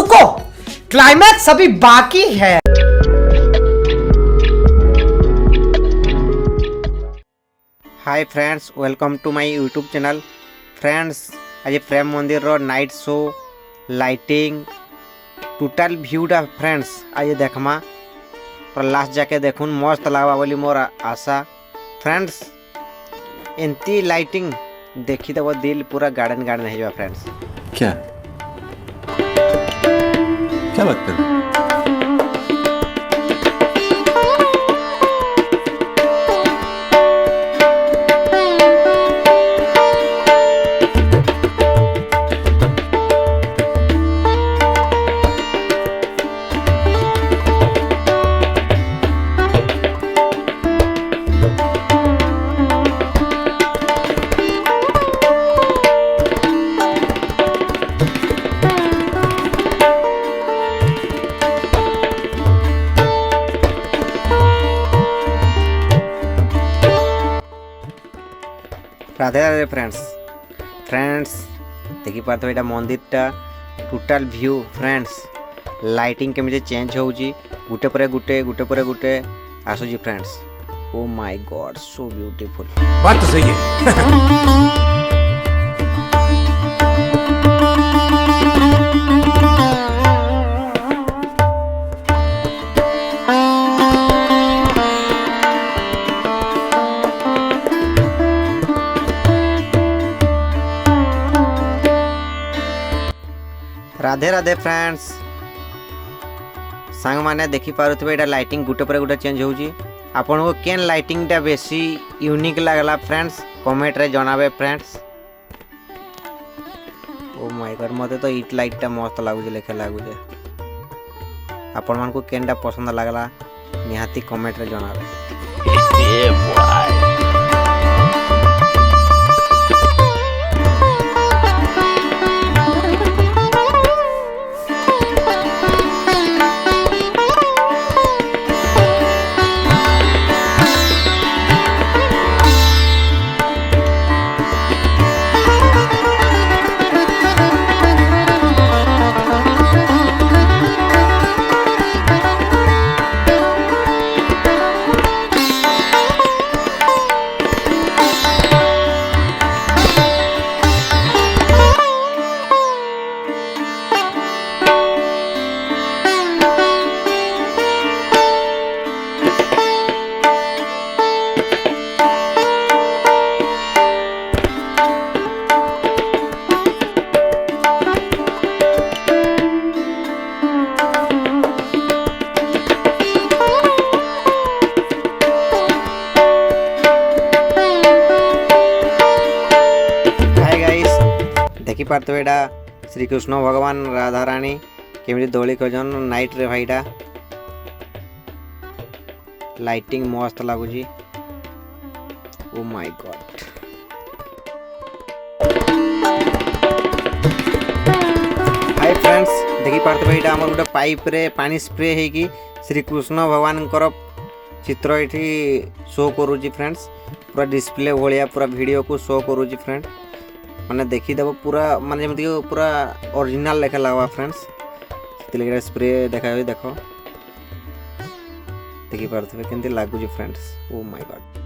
रुको, क्लाइमैक्स अभी बाकी है। Hi friends, welcome to my YouTube channel. Friends, आज प्रेम मंदिर रो नाइट शो लाइटिंग टोटल व्यूटा फ्रेंड्स आज देखमा पर लास्ट जाके देखुन मस्त लागवा बोली मोर आशा। फ्रेंड्स एंती लाइटिंग देखी तो वो दिल पूरा गार्डन गार्डन है जो फ्रेंड्स। क्या क्या बात कर रहे हैं? राधे राधे फ्रेंड्स देखी पार्थ एटा मंदिरटा टोटल व्यू फ्रेंड्स लाइटिंग केमिति चेंज होउची गुटे परे गुटे आसुची friends. O my God so beautiful. बात तो सही है। राधे राधे फ्रेंड्स सांग माने देखी पारुथबे एटा लाइटिंग गुटे पर गुटे चेंज होउची। आपन को केन लाइटिंग टा बेसी यूनिक लागला फ्रेंड्स कमेंट रे जणाबे फ्रेंड्स। ओ माय गॉड मते तो इट लाइट टा मस्त लागुजे लेखे लागुजे। आपन मान को केनटा पसंद लागला निहाती कमेंट रे जणाबे। देखी पार्थ एटा श्री कृष्ण भगवान राधा रानी केमिति दोली खजन नाइट रे भाईटा लाइटिंग मस्त लागुची। Oh my god hi friends देखी पार्थ एटा हमर गोटे पाइप रे पानी स्प्रे हेकी श्री कृष्ण भगवान कर चित्र एठी शो करूची फ्रेंड्स। पूरा डिस्प्ले भलिया पूरा वीडियो को शो करूची फ्रेंड माने देखी देव पूरा माने जमती पूरा ओरिजिनल लेखा लगवा फ्रेंड्स। से स्प्रे देखा देख देखी पार्थे केमती लगुच फ्रेंड्स। O my God.